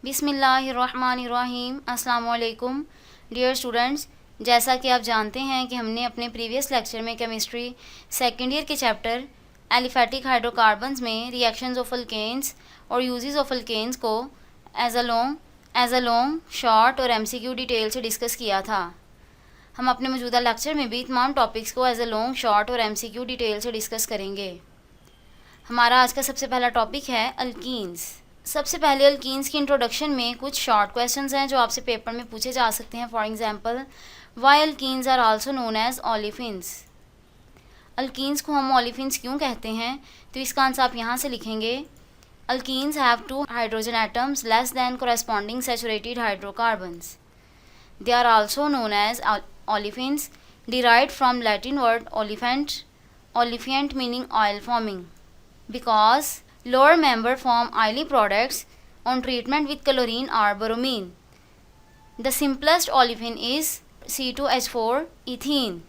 बिस्मिल्लाहिर्रहमानिर्रहीम। अस्सलाम वालेकुम डियर स्टूडेंट्स, जैसा कि आप जानते हैं कि हमने अपने प्रीवियस लेक्चर में केमिस्ट्री सेकेंड ईयर के चैप्टर एलिफेटिक हाइड्रोकार्बन्स में रिएक्शंस ऑफ अल्केन्स और यूजेस ऑफ अल्केन्स को एज अ लॉन्ग शॉर्ट और एमसीक्यू डिटेल से डिस्कस किया था। हम अपने मौजूदा लेक्चर में भी तमाम टॉपिक्स को एज अ लॉन्ग शॉर्ट और एमसीक्यू डिटेल से डिस्कस करेंगे। हमारा आज का सबसे पहला टॉपिक है अल्कीन्स। सबसे पहले अल्कीन्स की इंट्रोडक्शन में कुछ शॉर्ट क्वेश्चंस हैं जो आपसे पेपर में पूछे जा सकते हैं। For example, why alkenes are also known as olefins. Alkenes को हम ओलेफिन्स क्यों कहते हैं, तो इसका आंसर आप यहाँ से लिखेंगे। Alkenes have 2 hydrogen atoms less than corresponding saturated hydrocarbons. They are also known as olefins, derived from Latin word olefiant meaning oil forming, because lower member form oily products on treatment with chlorine or bromine. The simplest olefin is C2H4 ethene.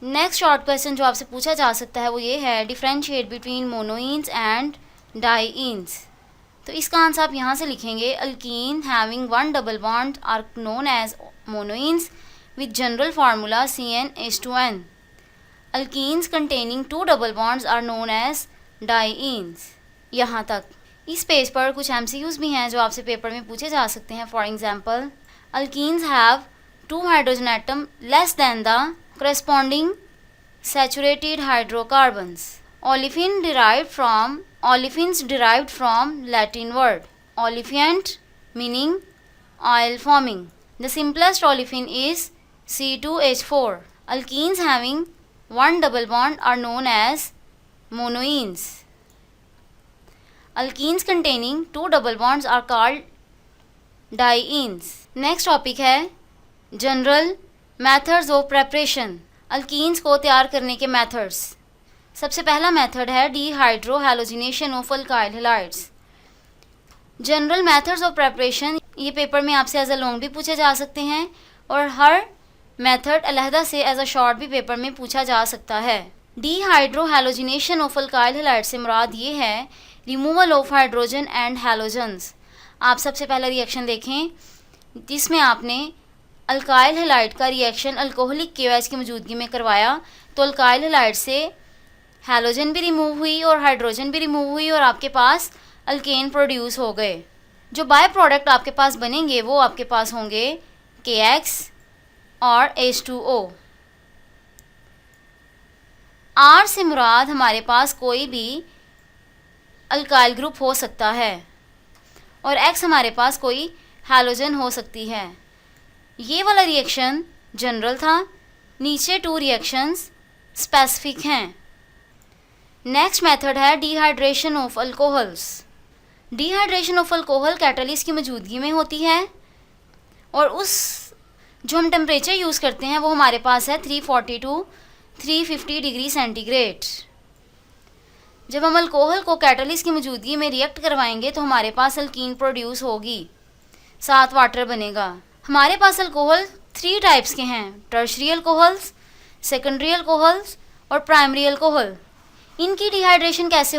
Next short question जो आपसे पूछा जा सकता है वो ये है, differentiate between monoenes and dienes. तो इसका आंसर आप यहाँ से लिखेंगे। Alkene having 1 double bond are known as monoenes with general formula CnH2n. Alkenes containing 2 double bonds are known as dienes. यहाँ तक। इस पेज पर कुछ MCQs भी हैं जो आपसे पेपर में पूछे जा सकते हैं। For example, alkenes have 2 hydrogen atom less than the corresponding saturated hydrocarbons. Olefins derived from Latin word olefiant meaning oil forming. The simplest olefin is C2H4. Alkenes having 1 double bond are known as monoenes. Alkenes containing 2 double bonds are called dienes. Next topic है general methods of preparation. Alkenes को तैयार करने के methods. सबसे पहला method है dehydrohalogenation of alkyl halides. General methods of preparation ये paper में आपसे एज अ लॉन्ग भी पूछे जा सकते हैं और हर मेथड अलहदा से एज अ शॉर्ट भी पेपर में पूछा जा सकता है। डिहाइड्रोहैलोजिनेशन ऑफ अल्काइल हैलाइड से मुराद ये है removal of hydrogen and halogens. आप सबसे पहला रिएक्शन देखें जिसमें आपने अल्काइल हैलाइड का रिएक्शन अल्कोहलिक KOH की मौजूदगी में करवाया, तो अल्काइल हैलाइड से हैलोजन भी रिमूव हुई और हाइड्रोजन भी रिमूव हुई और आपके पास अल्केन प्रोड्यूस हो गए। जो बाय प्रोडक्ट आपके पास बनेंगे वो आपके पास होंगे KX और H2O। R से मुराद हमारे पास कोई भी अल्काइल ग्रुप हो सकता है और X हमारे पास कोई हैलोजन हो सकती है। ये वाला रिएक्शन जनरल था, नीचे 2 रिएक्शंस स्पेसिफिक हैं। नेक्स्ट मेथड है dehydration of alcohols. Dehydration of alcohol catalyst की मौजूदगी में होती है और उस जो हम टेम्परेचर यूज़ करते हैं वो हमारे पास है 340 to 350 डिग्री सेंटीग्रेड। जब हम अल्कोहल को कैटलिस्ट की मौजूदगी में रिएक्ट करवाएंगे तो हमारे पास अल्कीन प्रोड्यूस होगी, साथ वाटर बनेगा। हमारे पास अल्कोहल 3 टाइप्स के हैं, टर्शरी अल्कोहल्स, सेकेंडरी अल्कोहल्स और प्राइमरी अल्कोहल। इनकी डिहाइड्रेशन कैसे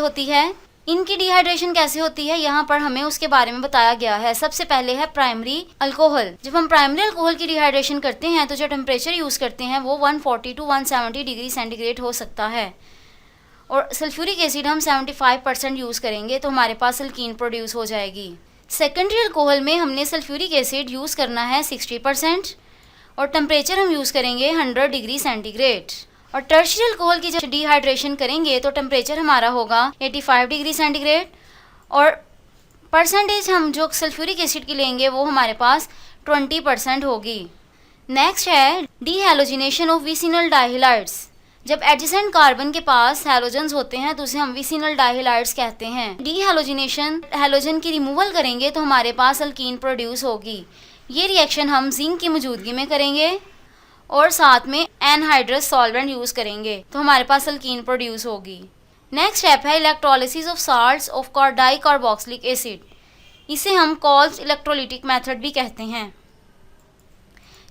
होती है यहाँ पर हमें उसके बारे में बताया गया है। सबसे पहले है प्राइमरी अल्कोहल। जब हम प्राइमरी अल्कोहल की डिहाइड्रेशन करते हैं तो जो टेम्परेचर यूज़ करते हैं वो 140 to 170 डिग्री सेंटीग्रेड हो सकता है और सल्फ्यूरिक एसिड हम 75% यूज़ करेंगे तो हमारे पास अल्कीन प्रोड्यूस हो जाएगी। सेकेंडरी अल्कोहल में हमने सल्फ्यूरिक एसिड यूज़ करना है 60% और टेम्परेचर हम यूज़ करेंगे 100 डिग्री सेंटीग्रेड। और टर्शरी अल्कोहल की जब डिहाइड्रेशन करेंगे तो टेम्परेचर हमारा होगा 85 डिग्री सेंटीग्रेड और परसेंटेज हम जो सल्फ्यूरिक एसिड की लेंगे वो हमारे पास 20% होगी। नेक्स्ट है डिहैलोजिनेशन ऑफ विसिनल डाइहैलाइड्स। जब एडजेसेंट कार्बन के पास हैलोजन्स होते हैं तो उसे हम विसिनल डाइहैलाइड्स कहते हैं। डिहैलोजिनेशन हैलोजन की रिमूवल करेंगे तो हमारे पास अल्कीन प्रोड्यूस होगी। ये रिएक्शन हम जिंक की मौजूदगी में करेंगे और साथ में एनहाइड्रस सॉल्वेंट यूज़ करेंगे तो हमारे पास अल्कीन प्रोड्यूस होगी। नेक्स्ट स्टेप है electrolysis of salts of dicarboxylic acid. इसे हम कॉल्स इलेक्ट्रोलिटिक मेथड भी कहते हैं।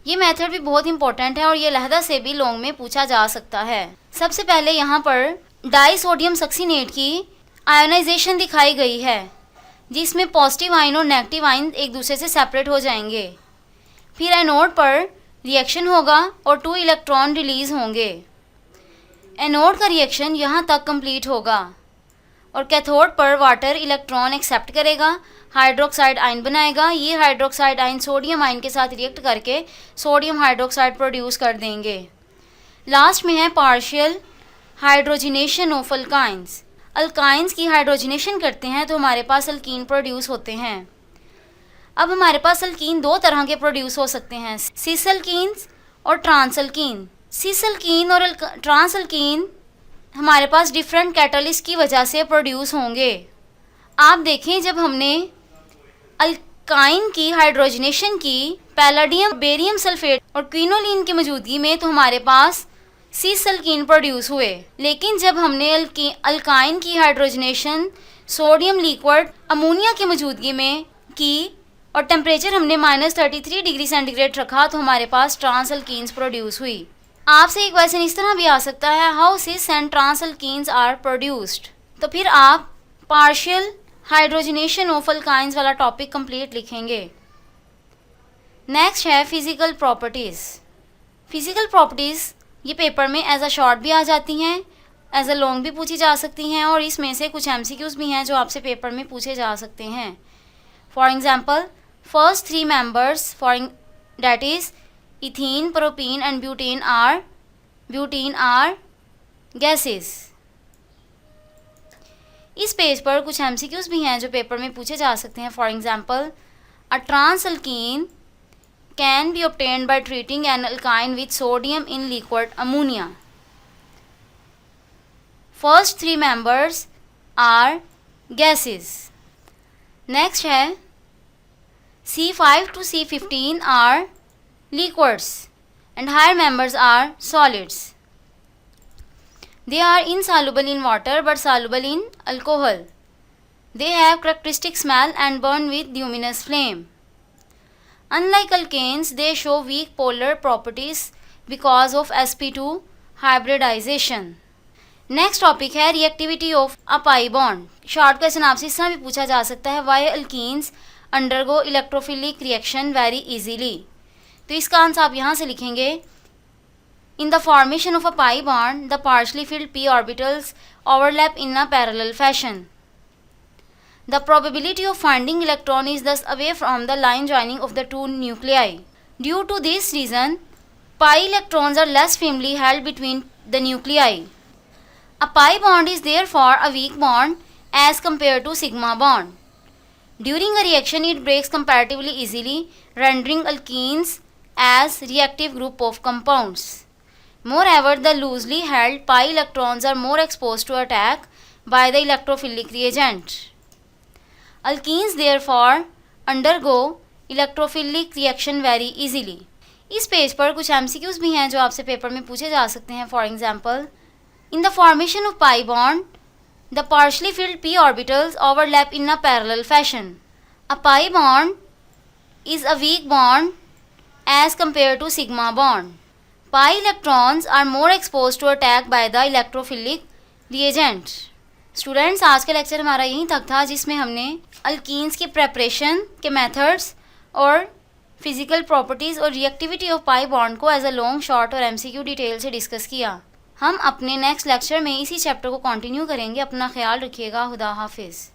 ये मेथड भी बहुत इंपॉर्टेंट है और ये लहदा से भी लॉन्ग में पूछा जा सकता है। सबसे पहले यहाँ पर डाई सोडियम सक्सीनेट की आयोनाइजेशन दिखाई गई है। जिसमें पॉजिटिव आयन और नेगेटिव आयन एक दूसरे से सेपरेट हो जाएंगे। फिर एनोड पर रिएक्शन होगा और 2 इलेक्ट्रॉन रिलीज होंगे। एनोड का रिएक्शन यहाँ तक कंप्लीट होगा और कैथोड पर वाटर इलेक्ट्रॉन एक्सेप्ट करेगा, हाइड्रोक्साइड आयन बनाएगा। ये हाइड्रोक्साइड आयन सोडियम आयन के साथ रिएक्ट करके सोडियम हाइड्रोक्साइड प्रोड्यूस कर देंगे। लास्ट में है partial hydrogenation of alkynes. Alkynes की हाइड्रोजिनेशन करते हैं तो हमारे पास अल्कीन प्रोड्यूस होते हैं। अब हमारे पास अल्कीन 2 तरह के प्रोड्यूस हो सकते हैं, सिस अल्कीन्स और ट्रांस अल्कीन। सिस अल्कीन और ट्रांस अल्कीन हमारे पास डिफरेंट कैटलिस्ट की वजह से प्रोड्यूस होंगे। आप देखें, जब हमने अल्काइन की हाइड्रोजनेशन की पैलाडियम, बेरियम सल्फेट और क्विनोलिन की मौजूदगी में, तो हमारे पास सिस अल्कीन प्रोड्यूस हुए। लेकिन जब हमने अल्काइन की हाइड्रोजनेशन सोडियम लिक्विड अमोनिया की मौजूदगी में की और टेम्परेचर हमने -33 डिग्री सेंटीग्रेड रखा, तो हमारे पास ट्रांस अल्कीन्स प्रोड्यूस हुई। आपसे एक क्वेश्चन इस तरह भी आ सकता है, how cis and trans alkenes are produced. तो फिर आप पार्शियल हाइड्रोजनेशन ऑफ अल्काइंस वाला टॉपिक कंप्लीट लिखेंगे। नेक्स्ट है फिजिकल प्रॉपर्टीज़। फिजिकल प्रॉपर्टीज़ ये पेपर में एज अ शॉर्ट भी आ जाती हैं, एज अ लॉन्ग भी पूछी जा सकती हैं, और इसमें से कुछ MCQs भी हैं जो आपसे पेपर में पूछे जा सकते हैं। For example, first 3 members that is ethene, propene and butane are gases। इस पेज पर कुछ MCQs भी हैं जो पेपर में पूछे जा सकते हैं। For example, a trans alkene can be obtained by treating an alkyne with sodium in liquid ammonia। First 3 members are gases। Next है C5 to C15 are liquids and higher members are solids। They are insoluble in water but soluble in alcohol। They have characteristic smell and burn with luminous flame। Unlike alkanes, they show weak polar properties because of sp2 hybridization। Next topic है reactivity of a pi bond. Short question आपसे इस तरह भी पूछा जा सकता है, why alkenes undergo electrophilic reaction very easily. तो इसका आंसर आप यहाँ से लिखेंगे, in the formation of a pi bond the partially filled p orbitals overlap in a parallel fashion. The probability of finding electron is thus away from the line joining of the 2 nuclei। Due to this reason, pi electrons are less firmly held between the nuclei। A pi bond is therefore a weak bond as compared to sigma bond। During a reaction, it breaks comparatively easily, rendering alkenes as reactive group of compounds। Moreover, the loosely held pi electrons are more exposed to attack by the electrophilic reagent। Alkenes therefore undergo electrophilic reaction very easily। इस page पर कुछ MCQs भी हैं जो आपसे paper में पूछे जा सकते हैं। For example, in the formation of pi bond, the partially filled p orbitals overlap in a parallel fashion। A pi bond is a weak bond as compared to sigma bond। Pi electrons are more exposed to attack by the electrophilic reagent। Students, आज का lecture हमारा यहीं तक था, जिसमें हमने alkenes के preparation के मेथड्स और फिजिकल प्रॉपर्टीज़ और रिएक्टिविटी ऑफ पाई बॉन्ड को एज अ लॉन्ग, शॉर्ट और MCQ डिटेल से डिस्कस किया। हम अपने नेक्स्ट लेक्चर में इसी चैप्टर को कंटिन्यू करेंगे। अपना ख्याल रखिएगा। खुदा हाफिज़।